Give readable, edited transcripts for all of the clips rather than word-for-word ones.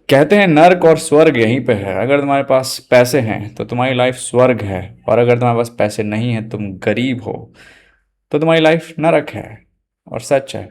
कहते हैं नर्क और स्वर्ग यहीं पे है। अगर तुम्हारे पास पैसे हैं तो तुम्हारी लाइफ स्वर्ग है, और अगर तुम्हारे पास पैसे नहीं है, तुम गरीब हो, तो तुम्हारी लाइफ नरक है। और सच है,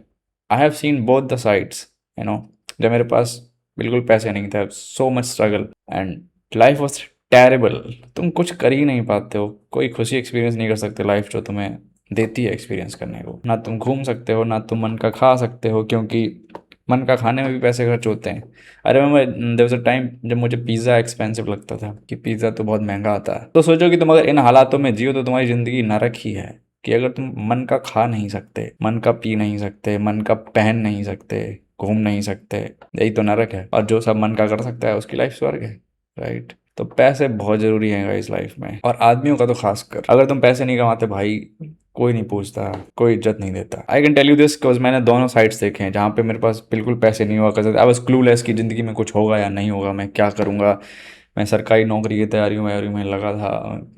I have seen both the sides. You know, जब मेरे पास बिल्कुल पैसे नहीं थे, so much struggle and life was terrible. तुम कुछ कर ही नहीं पाते हो, कोई खुशी एक्सपीरियंस नहीं कर सकते लाइफ जो तुम्हें देती है एक्सपीरियंस करने को। ना तुम घूम सकते हो, ना तुम मन का खा सकते हो, क्योंकि मन का खाने में भी पैसे खर्च होते हैं। अरे मैं देयर वाज अ टाइम जब मुझे पिज़्ज़ा एक्सपेंसिव लगता था कि पिज़्ज़ा तो बहुत महंगा आता है। तो सोचो कि तुम अगर इन हालातों में जियो तो तुम्हारी ज़िंदगी नरक ही है। कि अगर तुम मन का खा नहीं सकते, मन का पी नहीं सकते, मन का पहन नहीं सकते, घूम नहीं सकते, यही तो नरक है। और जो सब मन का कर सकता है उसकी लाइफ स्वर्ग है। राइट। तो पैसे बहुत ज़रूरी हैं इस लाइफ में, और आदमियों का तो खासकर। अगर तुम पैसे नहीं कमाते भाई, कोई नहीं पूछता, कोई इज्जत नहीं देता। I can tell you this because मैंने दोनों साइड्स देखे हैं। जहाँ पे मेरे पास बिल्कुल पैसे नहीं हुआ करते, आई वाज क्लूलेस कि ज़िंदगी में कुछ होगा या नहीं होगा, मैं क्या करूँगा। मैं सरकारी नौकरी की तैयारी में लगा था,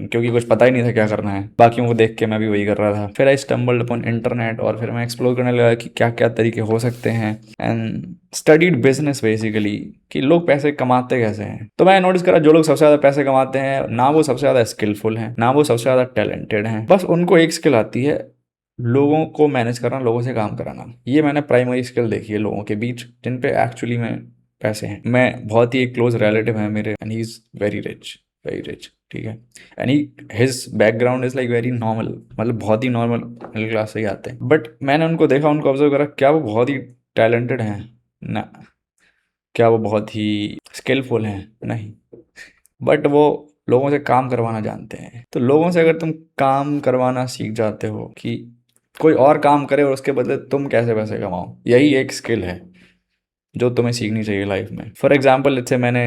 क्योंकि कुछ पता ही नहीं था क्या करना है। बाकियों को देख के मैं भी वही कर रहा था। फिर आई स्टम्बल्ड अपॉन इंटरनेट, और फिर मैं एक्सप्लोर करने लगा कि क्या क्या तरीके हो सकते हैं, एंड स्टडीड बिजनेस बेसिकली, कि लोग पैसे कमाते कैसे हैं। तो मैं नोटिस करा जो लोग सबसे ज़्यादा पैसे कमाते हैं ना वो सबसे ज़्यादा स्किलफुल हैं, ना वो सबसे ज़्यादा टैलेंटेड हैं। बस उनको एक स्किल आती है, लोगों को मैनेज करना, लोगों से काम कराना। ये मैंने प्राइमरी स्किल देखी है लोगों के बीच जिन पे एक्चुअली में पैसे हैं। मैं बहुत ही एक क्लोज रिलेटिव है मेरे, and he is very rich, very rich. ठीक है। And he his background is like very normal, मतलब बहुत ही नॉर्मल मिडिल क्लास से ही आते हैं। बट मैंने उनको देखा, उनको ऑब्जर्व करा, क्या वो बहुत ही टैलेंटेड हैं? ना। क्या वो बहुत ही स्किलफुल हैं? नहीं। बट वो लोगों से काम करवाना जानते हैं। तो लोगों से अगर तुम काम करवाना सीख जाते हो कि कोई और काम करे और उसके बदले तुम कैसे पैसे कमाओ, यही एक स्किल है जो तुम्हें सीखनी चाहिए लाइफ में। फॉर एग्जाम्पल जैसे मैंने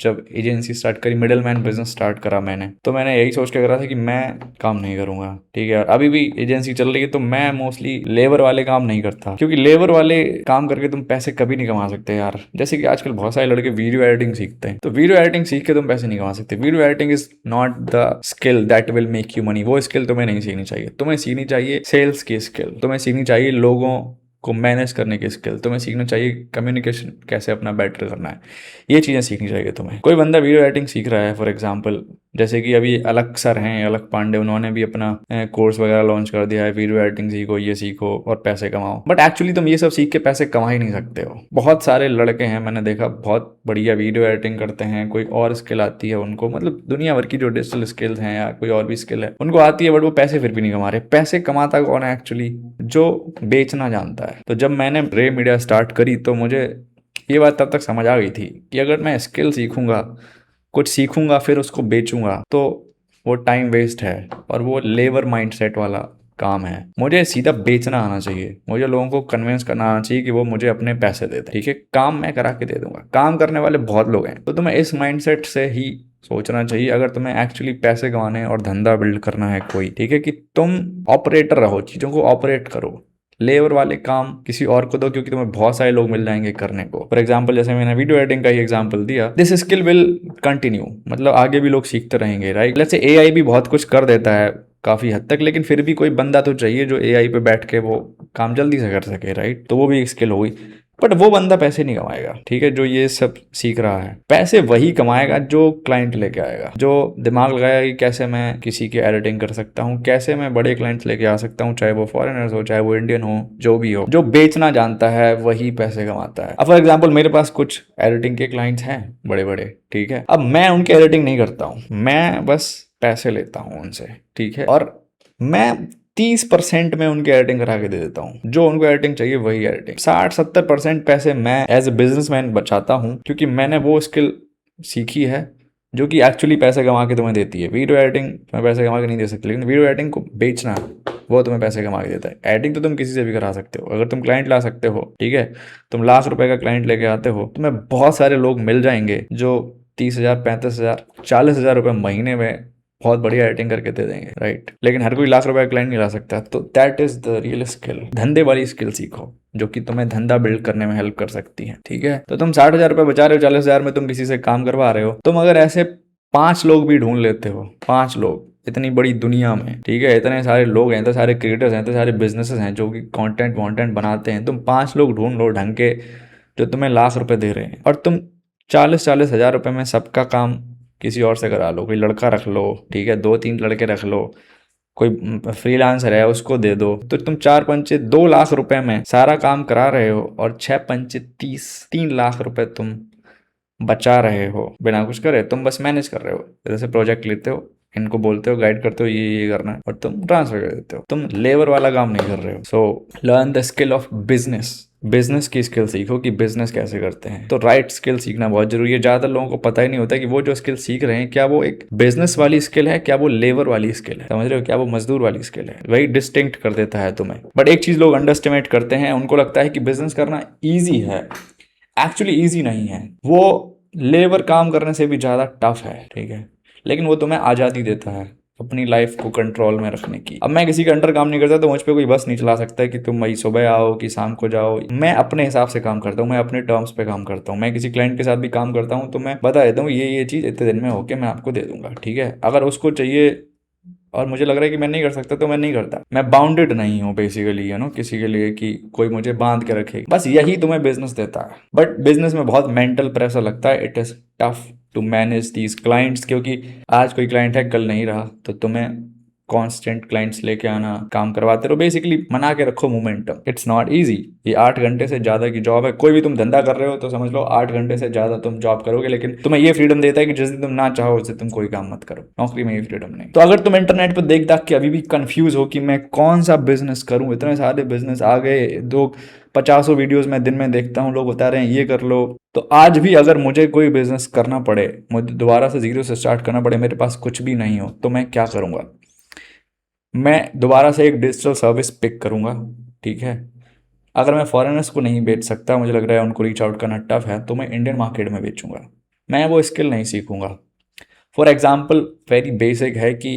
जब एजेंसी स्टार्ट करी, मिडिल मैन बिजनेस स्टार्ट करा मैंने, तो मैंने यही सोच के करा था कि मैं काम नहीं करूंगा। ठीक है। और अभी भी एजेंसी चल रही है तो मैं मोस्टली लेबर वाले काम नहीं करता, क्योंकि लेबर वाले काम करके तुम पैसे कभी नहीं कमा सकते यार। जैसे कि आजकल बहुत सारे लड़के वीडियो एडिटिंग सीखते हैं, तो वीडियो एडिटिंग सीख के तुम पैसे नहीं कमा सकते। Video editing is not the skill that will make you money. वो स्किल तुम्हें नहीं सीखनी चाहिए। तुम्हें सीखनी चाहिए सेल्स की स्किल, तुम्हें सीखनी चाहिए लोगों को मैनेज करने की स्किल, तुम्हें सीखना चाहिए कम्युनिकेशन कैसे अपना बेटर करना है। ये चीज़ें सीखनी चाहिए तुम्हें। कोई बंदा वीडियो एडिटिंग सीख रहा है फॉर एग्जांपल, जैसे कि अभी अलग सर हैं, अलग पांडे, उन्होंने भी अपना कोर्स वगैरह लॉन्च कर दिया है, वीडियो एडिटिंग सीखो, ये सीखो और पैसे कमाओ। बट एक्चुअली तुम ये सब सीख के पैसे कमा ही नहीं सकते हो। बहुत सारे लड़के हैं मैंने देखा, बहुत बढ़िया वीडियो एडिटिंग करते हैं, कोई और स्किल आती है उनको, मतलब दुनिया भर की जो डिजिटल स्किल्स हैं या कोई और भी स्किल है उनको आती है, बट वो पैसे फिर भी नहीं कमा रहे। पैसे कमाता कौन है एक्चुअली? जो बेचना जानता है। तो जब मैंने रे मीडिया स्टार्ट करी तो मुझे ये बात तब तक समझ आ गई थी कि अगर मैं स्किल सीखूंगा, कुछ सीखूंगा, फिर उसको बेचूंगा, तो वो टाइम वेस्ट है और वो लेबर माइंडसेट वाला काम है। मुझे सीधा बेचना आना चाहिए, मुझे लोगों को कन्विंस करना आना चाहिए कि वो मुझे अपने पैसे दे दें। ठीक है। काम मैं करा के दे दूंगा। काम करने वाले बहुत लोग हैं, तो तुम्हें इस माइंडसेट से ही सोचना चाहिए अगर तुम्हें एक्चुअली पैसे कमाने हैं और धंधा बिल्ड करना है कोई। ठीक है। कि तुम ऑपरेटर रहो, चीज़ों को ऑपरेट करो। लेबर वाले काम किसी और को दो, क्योंकि तुम्हें बहुत सारे लोग मिल जाएंगे करने को। फॉर एग्जाम्पल जैसे मैंने वीडियो एडिटिंग का ही एग्जाम्पल दिया, दिस स्किल विल कंटिन्यू, मतलब आगे भी लोग सीखते रहेंगे। राइट। जैसे एआई भी बहुत कुछ कर देता है काफ़ी हद तक, लेकिन फिर भी कोई बंदा तो चाहिए जो एआई पे बैठ के वो काम जल्दी से कर सके। राइट। तो वो भी एक स्किल होगी। बट वो बंदा पैसे नहीं कमाएगा। ठीक है। जो ये सब सीख रहा है, पैसे वही कमाएगा जो क्लाइंट लेके आएगा, जो दिमाग लगाएगा कि कैसे मैं किसी की एडिटिंग कर सकता हूँ, कैसे मैं बड़े क्लाइंट्स लेके आ सकता हूँ, चाहे वो फॉरेनर्स हो, चाहे वो इंडियन हो, जो भी हो। जो बेचना जानता है वही पैसे कमाता है। अब फॉर एग्जाम्पल मेरे पास कुछ एडिटिंग के क्लाइंट्स हैं बड़े बड़े। ठीक है। अब मैं उनकी एडिटिंग नहीं करता हूँ, मैं बस पैसे लेता हूँ उनसे। ठीक है। और मैं 30% में उनकी एडिटिंग करा के दे देता हूँ। जो उनको एडिटिंग चाहिए वही एडिटिंग। 60-70% पैसे मैं एज ए बिजनेसमैन बचाता हूँ, क्योंकि मैंने वो स्किल सीखी है जो कि एक्चुअली पैसे कमा के तुम्हें देती है। वीडियो एडिटिंग तुम्हें पैसे कमा के नहीं दे सकती, लेकिन वीडियो एडिटिंग को बेचना वो तुम्हें पैसे कमा के देता है। एडिटिंग तो तुम किसी से भी करा सकते हो, अगर तुम क्लाइंट ला सकते हो। ठीक है। तुम लाख रुपए का क्लाइंट लेके आते हो, तुम्हें बहुत सारे लोग मिल जाएंगे जो 30,000, 35,000, 40,000 रुपये महीने में बहुत बढ़िया एडिटिंग करके दे देंगे। राइट। लेकिन हर कोई लाख रुपए का क्लाइंट नहीं ला सकता। तो that is the real skill. धंधे वाली स्किल सीखो जो कि तुम्हें धंधा बिल्ड करने में हेल्प कर सकती है। ठीक है। तो तुम 60,000 रुपये बचा रहे हो, 40,000 में तुम किसी से काम करवा रहे हो, तुम अगर ऐसे 5 लोग भी ढूंढ लेते हो, 5 लोग इतनी बड़ी दुनिया में, ठीक है, इतने सारे लोग हैं, इतने सारे क्रिएटर्स हैं, इतने सारे बिजनेसेस हैं जो कि कंटेंट वॉन्टेंट बनाते हैं, तुम 5 लोग ढूंढ लो ढंग के जो तुम्हें लाख रुपए दे रहे हैं, और तुम 40-40 हज़ार रुपये में सबका काम किसी और से करा लो, कोई लड़का रख लो, ठीक है, 2-3 लड़के रख लो, कोई फ्रीलांसर है उसको दे दो, तो तुम 4 पंचे 2 लाख रुपए में सारा काम करा रहे हो, और 6 पंचे 30, 3 लाख रुपए तुम बचा रहे हो बिना कुछ करे। तुम बस मैनेज कर रहे हो, जैसे प्रोजेक्ट लेते हो, इनको बोलते हो, गाइड करते हो, ये करना है, और तुम ट्रांसफर कर देते हो। तुम लेबर वाला काम नहीं कर रहे हो। So learn the skill of business. Business की स्किल सीखो कि बिजनेस कैसे करते हैं। तो राइट स्किल सीखना बहुत जरूरी है। ज़्यादातर लोगों को पता ही नहीं होता कि वो जो स्किल सीख रहे हैं, क्या वो एक बिजनेस वाली स्किल है, क्या वो लेबर वाली स्किल है, समझ रहे हो, क्या वो मजदूर वाली स्किल है। वही डिस्टिंक्ट कर देता है तुम्हें। बट एक चीज़ लोग अंडरस्टिमेट करते हैं, उनको लगता है कि बिजनेस करना ईजी है। एक्चुअली ईजी नहीं है, वो लेबर काम करने से भी ज़्यादा टफ है, ठीक है। लेकिन वो तुम्हें आज़ादी देता है अपनी लाइफ को कंट्रोल में रखने की। अब मैं किसी के अंडर काम नहीं करता, तो मुझ पर कोई बस नहीं चला सकता है कि तुम वही सुबह आओ कि शाम को जाओ। मैं अपने हिसाब से काम करता हूँ, मैं अपने टर्म्स पे काम करता हूँ। मैं किसी क्लाइंट के साथ भी काम करता हूँ तो मैं बता देता हूँ ये चीज़ इतने दिन में होके मैं आपको दे दूंगा, ठीक है। अगर उसको चाहिए और मुझे लग रहा है कि मैं नहीं कर सकता तो मैं नहीं करता। मैं बाउंडेड नहीं हूँ बेसिकली, किसी के लिए कि कोई मुझे बांध के रखे। बस यही तुम्हें बिजनेस देता है। बट बिजनेस में बहुत मेंटल प्रेशर लगता है। It is tough to manage these clients, क्योंकि आज कोई क्लाइंट है, कल नहीं रहा, तो तुम्हें कांस्टेंट क्लाइंट्स लेके आना, काम करवाते रहो। बेसिकली बना के रखो मोमेंटम। It's not easy. ये 8 घंटे से ज्यादा की जॉब है। कोई भी तुम धंधा कर रहे हो तो समझ लो 8 घंटे से ज्यादा तुम जॉब करोगे, लेकिन तुम्हें ये फ्रीडम देता है कि जिस दिन तुम ना चाहो उस दिन तुम कोई काम मत करो। नौकरी में ये फ्रीडम नहीं। तो अगर तुम इंटरनेट पर देख दाख के अभी भी कंफ्यूज हो कि मैं कौन सा बिजनेस करूं, इतने सारे बिजनेस आ गए, 50 वीडियोस मैं दिन में देखता हूँ, लोग बता रहे हैं ये कर लो, तो आज भी अगर मुझे कोई बिजनेस करना पड़े, मुझे दोबारा से जीरो से स्टार्ट करना पड़े, मेरे पास कुछ भी नहीं हो, तो मैं क्या करूंगा? मैं दोबारा से एक डिजिटल सर्विस पिक करूंगा, ठीक है। अगर मैं फॉरेनर्स को नहीं बेच सकता, मुझे लग रहा है उनको रीच आउट करना टफ है, तो मैं इंडियन मार्केट में बेचूंगा। मैं वो स्किल नहीं सीखूंगा। फॉर एग्जाम्पल, वेरी बेसिक है कि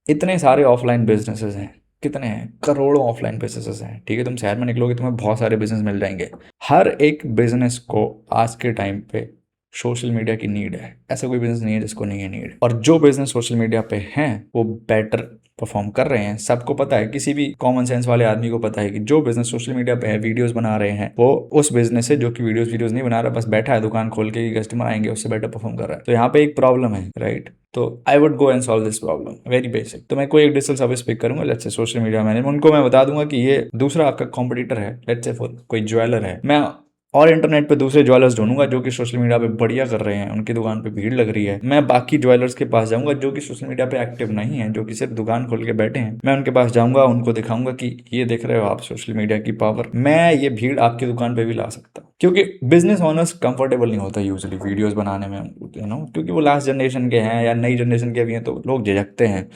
इतने सारे ऑफलाइन बिजनेसेस हैं, कितने हैं, करोड़ों ऑफलाइन बिजनेसेस हैं, ठीक है। तुम शहर में निकलोगे तुम्हें बहुत सारे बिजनेस मिल जाएंगे। हर एक बिजनेस को आज के टाइम पे सोशल मीडिया की नीड है। ऐसा कोई बिजनेस नहीं है जिसको नहीं है नीड। और जो बिजनेस सोशल मीडिया पे हैं वो बेटर परफॉर्म कर रहे हैं। सबको पता है, किसी भी कॉमन सेंस वाले आदमी को पता है कि जो बिजनेस सोशल मीडिया पे है, वीडियोस बना रहे हैं, वो उस बिजनेस है जो कि वीडियोस नहीं बना रहा, बस बैठा है दुकान खोल के कि कस्टमर आएंगे, उससे बेटर परफॉर्म कर रहा है। तो यहाँ पे एक प्रॉब्लम है, राइट। तो I would go and solve this problem. Very basic. तो मैं कोई एक डिजिटल सर्विस पिक करूंगा, let's say social media management. उनको मैं बता दूंगा कि ये दूसरा आपका कॉम्पिटिटर है, लेट्स से कोई ज्वेलर है, मैं और इंटरनेट पे दूसरे ज्वेलर्स ढूंढूंगा जो कि सोशल मीडिया पे बढ़िया कर रहे हैं, उनकी दुकान पे भीड़ लग रही है। मैं बाकी ज्वेलर्स के पास जाऊंगा जो कि सोशल मीडिया पे एक्टिव नहीं है, जो कि सिर्फ दुकान खोल के बैठे हैं। मैं उनके पास जाऊंगा, उनको दिखाऊंगा कि ये देख रहे हो आप सोशल मीडिया की पावर, मैं ये भीड़ आपकी दुकान पे भी ला सकता हूँ। क्योंकि बिजनेस ओनर्स कंफर्टेबल नहीं होता यूजली वीडियोज बनाने में, क्योंकि वो लास्ट जनरेशन के हैं या नई जनरेशन के भी हैं, तो लोग झिझकते हैं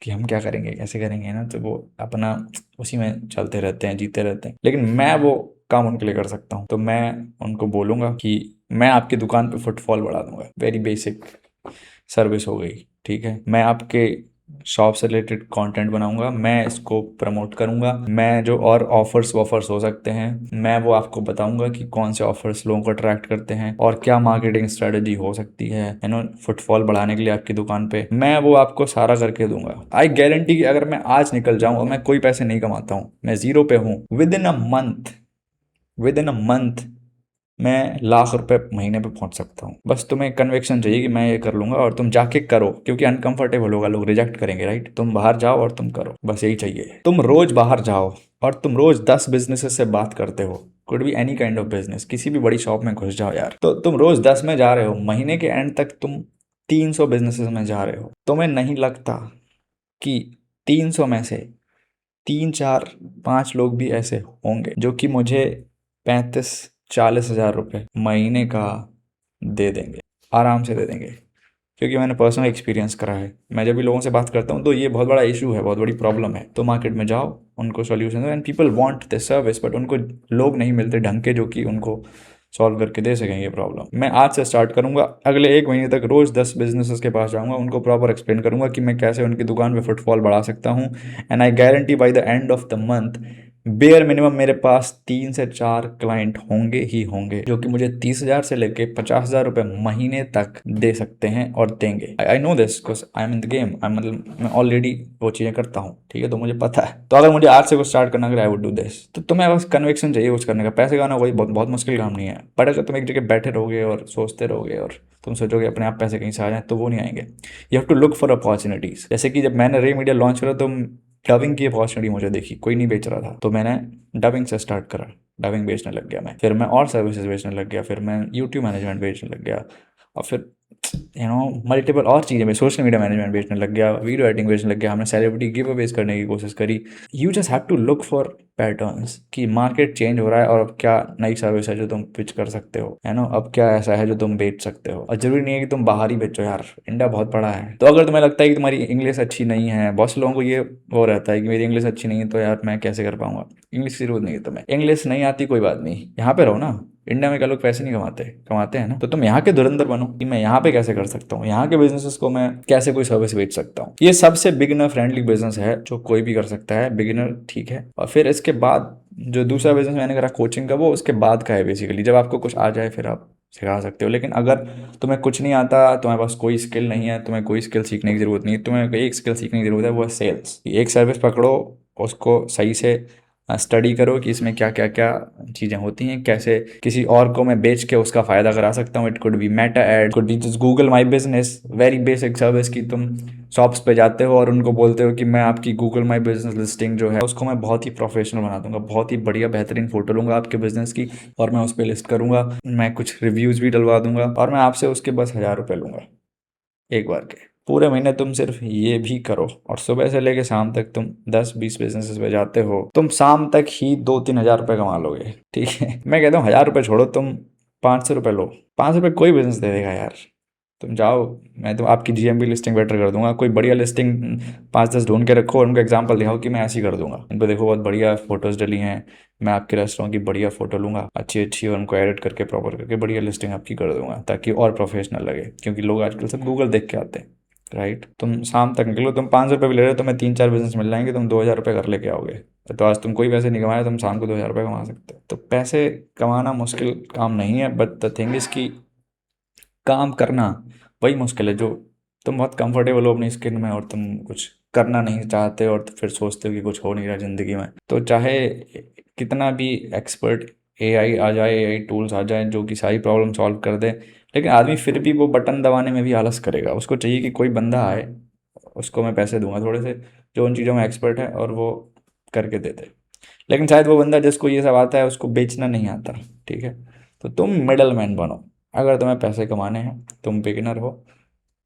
कि हम क्या करेंगे, कैसे करेंगे ना, तो वो अपना उसी में चलते रहते हैं, जीते रहते हैं। लेकिन मैं वो काम उनके लिए कर सकता हूँ। तो मैं उनको बोलूँगा कि मैं आपकी दुकान पे फुटफॉल बढ़ा दूंगा। वेरी बेसिक सर्विस हो गई, ठीक है। मैं आपके शॉप से रिलेटेड कंटेंट बनाऊंगा, मैं इसको प्रमोट करूंगा, मैं जो और ऑफर्स वॉफर्स हो सकते हैं मैं वो आपको बताऊंगा कि कौन से ऑफर्स लोगों को अट्रैक्ट करते हैं और क्या मार्केटिंग स्ट्रेटेजी हो सकती है फुटफॉल बढ़ाने के लिए आपकी दुकान पे। मैं वो आपको सारा करके दूंगा। आई गारंटी कि अगर मैं आज निकल जाऊं और मैं कोई पैसे नहीं कमाता हूं, मैं जीरो पे हूं, विद इन अ मंथ मैं लाख रुपए महीने पे पहुंच सकता हूँ। बस तुम्हें कन्विक्शन चाहिए कि मैं ये कर लूंगा, और तुम जाके करो, क्योंकि अनकंफर्टेबल होगा, लोग रिजेक्ट करेंगे, राइट। तुम बाहर जाओ और तुम करो, बस यही चाहिए। तुम रोज बाहर जाओ और तुम रोज 10 बिजनेसेस से बात करते हो, could be any kind of business, किसी भी बड़ी शॉप में घुस जाओ यार, तो तुम रोज 10 में जा रहे हो, महीने के एंड तक तुम 300 बिजनेसेस में जा रहे हो। तुम्हें नहीं लगता कि 300 में से 3 4 5 लोग भी ऐसे होंगे जो कि मुझे 35-40 हज़ार रुपये महीने का दे देंगे, आराम से दे देंगे। क्योंकि मैंने पर्सनल एक्सपीरियंस करा है। मैं जब भी लोगों से बात करता हूँ तो ये बहुत बड़ा इशू है, बहुत बड़ी प्रॉब्लम है। तो मार्केट में जाओ, उनको सॉल्यूशन दो, and people want this service, but उनको लोग नहीं मिलते ढंग के जो कि उनको सॉल्व करके दे सकें ये प्रॉब्लम। मैं आज से स्टार्ट करूंगा, अगले 1 महीने तक रोज 10 बिजनेसेस के पास जाऊंगा, उनको प्रॉपर एक्सप्लेन करूंगा कि मैं कैसे उनकी दुकान पे फुटफॉल बढ़ा सकता हूँ। And I guarantee by the end of the month bare minimum मेरे पास 3 से 4 क्लाइंट होंगे ही होंगे जो कि मुझे 30,000 से लेके 50,000 रुपये महीने तक दे सकते हैं और देंगे। I know this because I am in the game, I मतलब मैं ऑलरेडी वो चीज़ें करता हूँ, ठीक है, तो मुझे पता है। तो अगर मुझे आज से कुछ स्टार्ट करना अगर आई वुड डू दिस, तो तुम्हें बस कन्विक्शन चाहिए कुछ करने का। पैसे कमाना कोई बहुत मुश्किल काम नहीं है, बट अगर तुम एक जगह बैठे रहोगे और सोचते रहोगे और तुम सोचोगे अपने आप पैसे कहीं से आ जाए, तो वो नहीं आएंगे। You have to look for opportunities. जैसे कि जब मैंने रे मीडिया लॉन्च करा तो डबिंग की अपॉर्चुनिटी मुझे देखी, कोई नहीं बेच रहा था, तो मैंने डबिंग से स्टार्ट करा। डबिंग बेचने लग गया मैं, फिर मैं और सर्विसेज बेचने लग गया, फिर मैं यूट्यूब मैनेजमेंट बेचने लग गया, और फिर मल्टीपल और चीज़ें, मैं सोशल मीडिया मैनेजमेंट बेचने लग गया, वीडियो एडिटिंग बेचने लग गया, हमने सेलिब्रिटी गिव अवेज करने की कोशिश करी। You just have to look for patterns कि मार्केट चेंज हो रहा है और अब क्या नई सर्विस है जो तुम पिच कर सकते हो, है ना, अब क्या ऐसा है जो तुम बेच सकते हो। और जरूरी नहीं है कि तुम बाहर ही बेचो यार, इंडिया बहुत बड़ा है। तो अगर तुम्हें लगता है कि तुम्हारी इंग्लिश अच्छी नहीं है, बहुत से लोगों को ये वो रहता है कि मेरी इंग्लिश अच्छी नहीं है तो यार मैं कैसे कर पाऊंगा। इंग्लिश की जरूरत नहीं है तुम्हें, इंग्लिश नहीं आती कोई बात नहीं, यहाँ पे रहो ना। इंडिया में क्या लोग पैसे नहीं कमाते, कमाते हैं ना। तो तुम यहाँ के धुरंधर बनो कि मैं यहाँ पे कैसे कर सकता हूँ, यहाँ के बिजनेसेस को मैं कैसे कोई सर्विस बेच सकता हूँ। ये सबसे बिगिनर फ्रेंडली बिजनेस है जो कोई भी कर सकता है, बिगिनर, ठीक है। और फिर इसके बाद जो दूसरा बिजनेस मैंने करा कोचिंग का, वो उसके बाद का है बेसिकली, जब आपको कुछ आ जाए फिर आप सिखा सकते हो। लेकिन अगर तुम्हें कुछ नहीं आता, तुम्हारे पास कोई स्किल नहीं है, तुम्हें कोई स्किल सीखने की ज़रूरत नहीं है, तुम्हें एक स्किल सीखने की ज़रूरत है, वो है सेल्स। एक सर्विस पकड़ो, उसको सही से स्टडी करो कि इसमें क्या क्या क्या चीज़ें होती हैं, कैसे किसी और को मैं बेच के उसका फ़ायदा करा सकता हूँ। It could be Meta ad, could be just Google My Business, very basic service की तुम शॉप्स पे जाते हो और उनको बोलते हो कि मैं आपकी गूगल माई बिजनेस लिस्टिंग जो है उसको मैं बहुत ही प्रोफेशनल बना दूंगा, बहुत ही बढ़िया बेहतरीन फोटो लूंगा आपके बिजनेस की और मैं उस पर लिस्ट करूंगा, मैं कुछ रिव्यूज़ भी डलवा दूंगा और मैं आपसे उसके बस 1,000 रुपये लूंगा एक बार के। पूरे महीने तुम सिर्फ ये भी करो और सुबह से लेके शाम तक तुम 10-20 बिजनेसेस पे जाते हो, तुम शाम तक ही 2-3 हज़ार रुपये कमा लोगे, ठीक है। मैं कहता हूँ 1,000 रुपये छोड़ो, तुम 500 रुपये लो। 500 रुपये कोई बिजनेस दे देगा यार। तुम जाओ, मैं तो आपकी जीएमबी लिस्टिंग बेटर कर दूंगा, कोई बढ़िया लिस्टिंग 5-10 ढूंढ के रखो और उनको एग्जांपल दिखाओ कि मैं ऐसे ही कर दूंगा। इन पर देखो बहुत बढ़िया फोटोज़ डली हैं, मैं आपके रेस्टोरेंट की बढ़िया फोटो लूंगा अच्छी अच्छी और उनको एडिट करके प्रॉपर करके बढ़िया लिस्टिंग आपकी कर दूंगा ताकि और प्रोफेशनल लगे, क्योंकि लोग आजकल सब गूगल देख के आते हैं, राइट। तुम शाम तक निकलो, तुम 500 रुपये भी ले रहे हो, तुम्हें 3-4 बिजनेस मिल जाएंगे, तुम 2,000 रुपये घर लेके आओगे। तो आज तुम कोई पैसे नहीं कमाए, तुम शाम को 2,000 रुपये कमा सकते हो। तो पैसे कमाना मुश्किल काम नहीं है, बट द थिंग इज़ कि काम करना वही मुश्किल है जो तुम बहुत कंफर्टेबल हो अपनी स्किन में और तुम कुछ करना नहीं चाहते और फिर सोचते हो कि कुछ हो नहीं रहा ज़िंदगी में। तो चाहे कितना भी एक्सपर्ट एआई आ जाए, एआई टूल्स आ जाए जो कि सारी प्रॉब्लम सॉल्व कर दे, लेकिन आदमी फिर भी वो बटन दबाने में भी आलस करेगा। उसको चाहिए कि कोई बंदा आए, उसको मैं पैसे दूंगा थोड़े से, जो उन चीज़ों में एक्सपर्ट है और वो करके दे दे। लेकिन शायद वो बंदा जिसको ये सब आता है उसको बेचना नहीं आता, ठीक है। तो तुम मिडल मैन बनो। अगर तुम्हें पैसे कमाने हैं, तुम बिगिनर हो,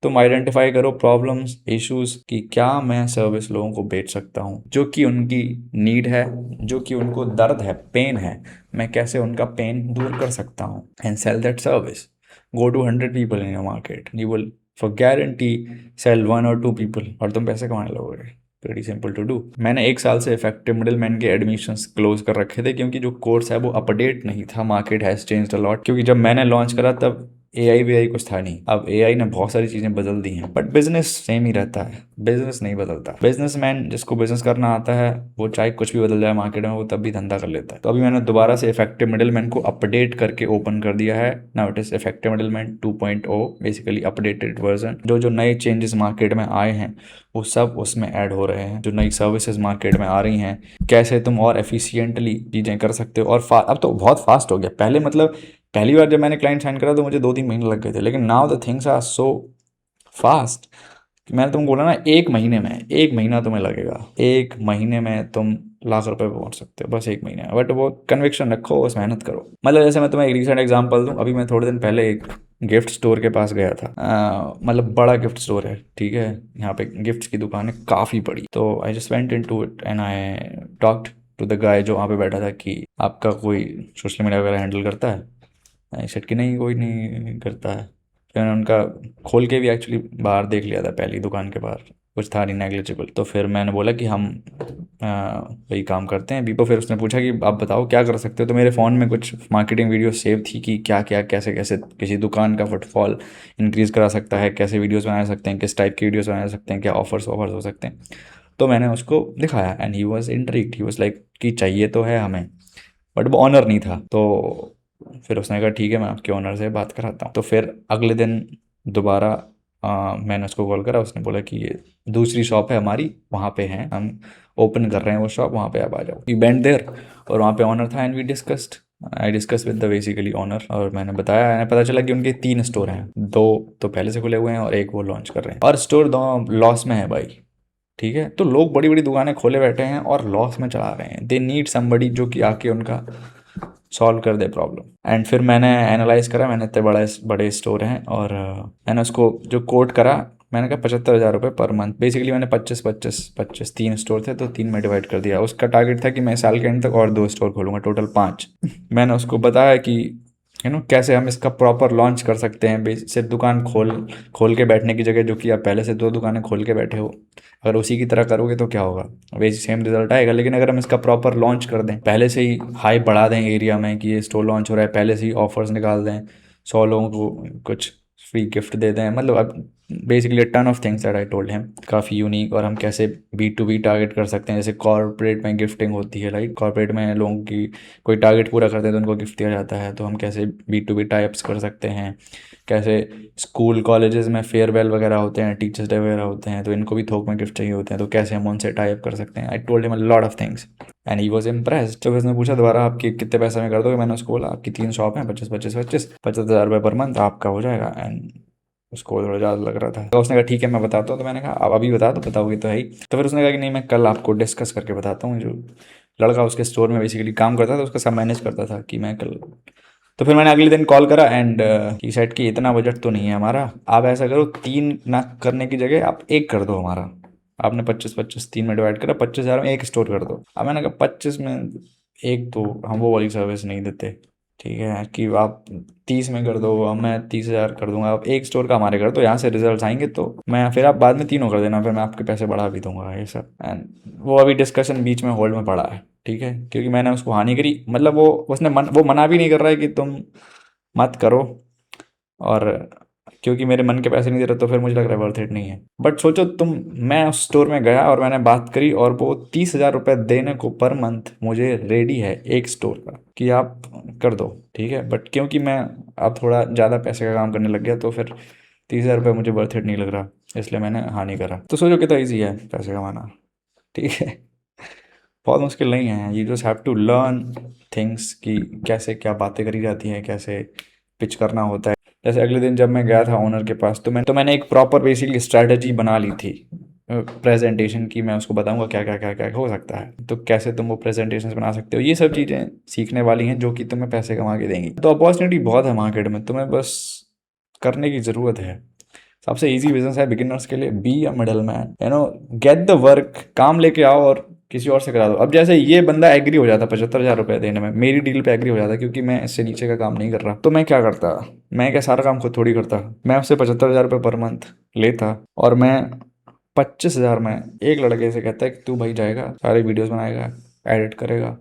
तुम आइडेंटिफाई करो प्रॉब्लम्स, इश्यूज कि क्या मैं सर्विस लोगों को बेच सकता हूँ जो कि उनकी नीड है, जो कि उनको दर्द है, पेन है, मैं कैसे उनका पेन दूर कर सकता हूँ, and sell that service. Go to 100 people in your market, you will for guarantee sell 1 or 2 people और तुम पैसे कमाने लगोगे। Very simple to do. मैंने 1 साल से इफेक्टिव मिडलमैन के एडमिशन्स क्लोज कर रखे थे क्योंकि जो कोर्स है वो अपडेट नहीं था। Market has changed a lot, क्योंकि जब मैंने लॉन्च करा तब एआई वी आई कुछ था नहीं। अब एआई ने बहुत सारी चीज़ें बदल दी हैं, बट बिजनेस सेम ही रहता है, बिजनेस नहीं बदलता। बिजनेसमैन जिसको बिजनेस करना आता है वो चाहे कुछ भी बदल जाए मार्केट में, वो तब भी धंधा कर लेता है। तो अभी मैंने दोबारा से इफेक्टिव मिडलमैन को अपडेट करके ओपन कर दिया है। Now it is effective middleman 2.0, basically updated version. जो जो नए चेंजेस मार्केट में आए हैं वो सब उसमें ऐड हो रहे हैं। जो नई सर्विसेज मार्केट में आ रही हैं, कैसे तुम और एफिशिएंटली चीज़ें कर सकते हो। और अब तो बहुत फास्ट हो गया। पहले मतलब पहली बार जब मैंने क्लाइंट साइन करा तो मुझे 2-3 महीने लग गए थे, लेकिन now the things are so fast कि मैंने तुमको बोला ना, 1 महीने में, 1 महीना तुम्हें लगेगा, 1 महीने में तुम लाख 1,00,000 पे पहुंच सकते हो, बस 1 महीने में। बट वो कन्विक्शन रखो, बस मेहनत करो। मतलब जैसे मैं तुम्हें एक रिसेंट एग्जांपल दूं, अभी मैं थोड़े दिन पहले एक गिफ्ट स्टोर के पास गया था। मतलब बड़ा गिफ्ट स्टोर है, ठीक है, यहाँ पे गिफ्ट्स की दुकान है काफ़ी बड़ी। तो I just went into it and I talked to the guy जो वहाँ पे बैठा था कि आपका कोई सोशल मीडिया वगैरह हैंडल करता है। आई सेड कि नहीं, कोई नहीं करता है। फिर मैंने उनका खोल के भी एक्चुअली बाहर देख लिया था, पहली दुकान के बाहर कुछ था नहीं, नेग्लिजिबल। तो फिर मैंने बोला कि हम वही काम करते हैं अभी। तो फिर उसने पूछा कि आप बताओ क्या कर सकते हो। तो मेरे फ़ोन में कुछ मार्केटिंग वीडियो सेव थी कि क्या क्या कैसे कैसे किसी दुकान का फुटफॉल इंक्रीज़ करा सकता है, कैसे वीडियोस बना सकते हैं, किस टाइप की वीडियोस बना सकते हैं, क्या ऑफर्स हो सकते हैं। तो मैंने उसको दिखाया and he was intrigued. He was like कि चाहिए तो है हमें, बट वो ऑनर नहीं था। तो फिर उसने कहा ठीक है मैं आपके ऑनर से बात कराता हूँ। तो फिर अगले दिन दोबारा मैंने उसको कॉल करा, उसने बोला कि ये दूसरी शॉप है हमारी, वहाँ पे हैं हम, ओपन कर रहे हैं वो शॉप, वहाँ पे आप आ जाओ। वी वेंट देयर और वहाँ पे ऑनर था and we discussed, I discuss with the basically owner, और मैंने बताया, मैंने पता चला कि उनके 3 स्टोर हैं, 2 तो पहले से खुले हुए हैं और एक वो लॉन्च कर रहे हैं, और स्टोर दोनों लॉस में है भाई। ठीक है, तो लोग बड़ी बड़ी दुकानें खोले बैठे हैं और लॉस में चला रहे हैं, दे नीड समबडी जो कि आके उनका सॉल्व कर दे प्रॉब्लम। एंड फिर मैंने एनालाइज करा, मैंने इतने बड़े बड़े स्टोर हैं, और मैंने उसको जो कोट करा, मैंने कहा 75,000 रुपये पर मंथ। बेसिकली मैंने 25 3 स्टोर थे तो 3 में डिवाइड कर दिया। उसका टारगेट था कि मैं साल के एंड तक और 2 स्टोर खोलूँगा, टोटल 5। मैंने उसको बताया कि कैसे हम इसका प्रॉपर लॉन्च कर सकते हैं, सिर्फ दुकान खोल खोल के बैठने की जगह, जो कि आप पहले से 2 दुकानें खोल के बैठे हो, अगर उसी की तरह करोगे तो क्या होगा, वही सेम रिजल्ट आएगा। लेकिन अगर हम इसका प्रॉपर लॉन्च कर दें, पहले से ही हाइप बढ़ा दें एरिया में कि ये स्टोर लॉन्च हो रहा है, पहले से ही ऑफर्स निकाल दें, 100 लोगों को कुछ फ्री गिफ्ट दे दें, मतलब अब basically ton of things that I told him, काफ़ी यूनिक। और हम कैसे B2B टारगेट कर सकते हैं, जैसे कॉर्पोरेट में गिफ्टिंग होती है, राइट, कॉर्पोरेट में लोगों की कोई टारगेट पूरा करते हैं तो उनको गिफ्ट दिया जाता है, तो हम कैसे B2B टाइप्स कर सकते हैं, कैसे स्कूल कॉलेजेस में फेयरवेल वगैरह होते हैं, टीचर्स डे वगैरह होते हैं, तो इनको भी थोक में गिफ्ट चाहिए होते हैं, तो कैसे हम उनसे टाइप कर सकते हैं। आई told him a lot of things and he was impressed. तो उसने पूछा दोबारा आपकी कितने पैसे में कर दोगे, मैंने उसको बोला आपकी 3 शॉप हैं, 25 पर मंथ आपका हो जाएगा। एंड उसको थोड़ा ज़्यादा लग रहा था, तो उसने कहा ठीक है मैं बताता हूँ। तो मैंने कहा आप अभी बता दो, बताओगे तो है ही। तो फिर उसने कहा कि नहीं मैं कल आपको डिस्कस करके बताता हूँ। जो लड़का उसके स्टोर में बेसिकली काम करता था, उसका सब मैनेज करता था, कि मैं कल। तो फिर मैंने अगले दिन कॉल करा एंड ही सेड कि इतना बजट तो नहीं है हमारा, आप ऐसा करो 3 ना करने की जगह आप 1 कर दो हमारा। आपने 25 3 में डिवाइड करा, 25,000 में 1 स्टोर कर दो। अब मैंने कहा 25 में 1 तो हम वो वाली सर्विस नहीं देते, ठीक है, कि आप 30 में कर दो, अब मैं 30,000 कर दूंगा, आप 1 स्टोर का हमारे कर दो, यहाँ से रिजल्ट आएंगे तो मैं, फिर आप बाद में तीनों कर देना, फिर मैं आपके पैसे बढ़ा भी दूंगा, ये सब। एंड वो अभी डिस्कशन बीच में होल्ड में पड़ा है, ठीक है, क्योंकि मैंने उसको हानि करी, मतलब वो मना भी नहीं कर रहा है कि तुम मत करो, और क्योंकि मेरे मन के पैसे नहीं दे रहे तो फिर मुझे लग रहा है वर्थ इट नहीं है। बट सोचो तुम, मैं उस स्टोर में गया और मैंने बात करी, और वो 30,000 रुपये देने को पर मंथ मुझे रेडी है एक स्टोर का, कि आप कर दो, ठीक है। बट क्योंकि मैं अब थोड़ा ज़्यादा पैसे का काम करने लग गया, तो फिर 30,000 रुपये मुझे वर्थ इट नहीं लग रहा, इसलिए मैंने हाँ नहीं करा। तो सोचो कितना ईजी है पैसे कमाना, ठीक है। बहुत मुश्किल नहीं है, you just have to learn things, कि कैसे क्या बातें करी जाती हैं, कैसे पिच करना होता है। जैसे अगले दिन जब मैं गया था ओनर के पास, तो मैंने एक प्रॉपर बेसिकली स्ट्रैटेजी बना ली थी प्रेजेंटेशन की। मैं उसको बताऊंगा क्या क्या क्या क्या हो सकता है, तो कैसे तुम वो प्रेजेंटेशन बना सकते हो, ये सब चीज़ें सीखने वाली हैं जो कि तुम्हें पैसे कमा के देंगी। तो अपॉर्चुनिटी बहुत है मार्केट में, तुम्हें बस करने की ज़रूरत है। सबसे इजी बिजनेस है बिगिनर्स के लिए, B a middle man, get the work, काम लेके आओ और किसी और से करा दो। अब जैसे ये बंदा एग्री हो जाता 75,000 रुपये देने में, मेरी डील पे एग्री हो जाता, क्योंकि मैं इससे नीचे का काम नहीं कर रहा, तो मैं क्या करता, मैं क्या सारा काम खुद थोड़ी करता, मैं उससे 75,000 रुपये पर मंथ लेता, और मैं 25,000 में एक लड़के से कहता है कि तू भाई जाएगा, सारे वीडियोस बनाएगा, एडिट करेगा,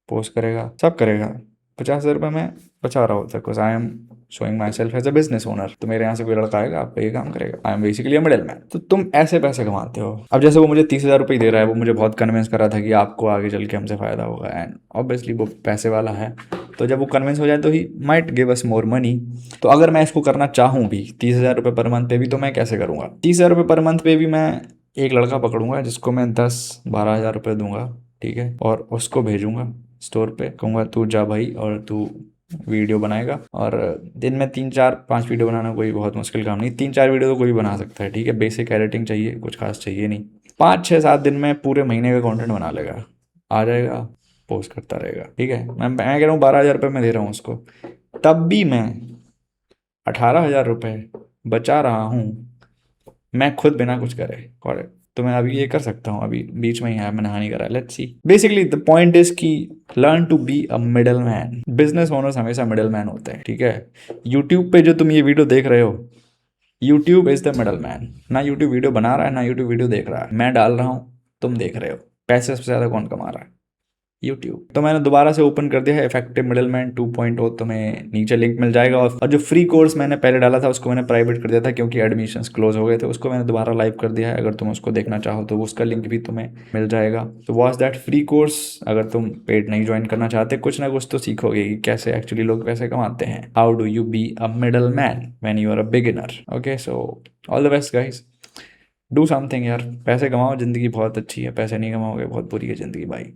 पोस्ट करेगा, सब करेगा, 50,000 रुपये में बचा रहा होता है, because I am showing myself as a business owner. तो मेरे यहाँ से कोई लड़का आएगा, आपका ये काम करेगा, I am basically a middle man. तो तुम ऐसे पैसे कमाते हो। अब जैसे वो मुझे 30,000 रुपये दे रहा है, वो मुझे बहुत कन्विंस कर रहा था कि आपको आगे चल के हमसे फ़ायदा होगा, एंड ऑब्वियसली वो पैसे वाला है, तो जब वो कन्विंस हो जाए तो he might give us more money. तो अगर मैं इसको करना चाहूँ भी 30,000 रुपये पर मंथ पे भी, तो मैं कैसे करूँगा? 30,000 रुपये पर मंथ पे भी मैं एक लड़का पकड़ूंगा जिसको मैं 10-12 हज़ार रुपये दूंगा, ठीक है, और उसको भेजूंगा स्टोर पे, कहूँगा तू जा भाई और तू वीडियो बनाएगा। और दिन में 3-4-5 वीडियो बनाना कोई बहुत मुश्किल काम नहीं, 3-4 वीडियो तो कोई भी बना सकता है, ठीक है, बेसिक एडिटिंग चाहिए, कुछ खास चाहिए नहीं। 5-6-7 दिन में पूरे महीने का कंटेंट बना लेगा, आ जाएगा, पोस्ट करता रहेगा, ठीक है। मैं कह रहा हूँ 12,000 रुपये मैं दे रहा हूँ उसको, तब भी मैं 18,000 रुपये बचा रहा हूँ, मैं खुद बिना कुछ करे। करेक्ट, तो मैं अभी ये कर सकता हूँ, अभी बीच में ही है, मैंने हानि करा, let's see. Basically the point is कि learn to be a middle man. Business owners हमेशा मिडल मैन होते हैं, ठीक है। यूट्यूब पे जो तुम ये वीडियो देख रहे हो, YouTube is the middle man. ना यूट्यूब वीडियो बना रहा है, ना यूट्यूब वीडियो देख रहा है, मैं डाल रहा हूँ, तुम देख रहे हो। पैसे सबसे ज़्यादा कौन कमा रहा है? यूट्यूब। तो मैंने दोबारा से ओपन कर दिया है इफेक्टिव मिडलमैन 2.0, तुम्हें नीचे लिंक मिल जाएगा। और जो फ्री कोर्स मैंने पहले डाला था उसको मैंने प्राइवेट कर दिया था क्योंकि एडमिशन्स क्लोज हो गए थे, उसको मैंने दोबारा लाइव कर दिया है। अगर तुम उसको देखना चाहो तो उसका लिंक भी तुम्हें मिल जाएगा। तो वॉच दैट फ्री कोर्स। अगर तुम पेड नहीं ज्वाइन करना चाहते, कुछ ना कुछ तो सीखोगे कि कैसे एक्चुअली लोग पैसे कमाते हैं। How do you be a middle man when you are a beginner. Okay, so all the best guys, do something यार, पैसे कमाओ, ज़िंदगी बहुत अच्छी है, पैसे नहीं कमाओगे बहुत बुरी है ज़िंदगी भाई।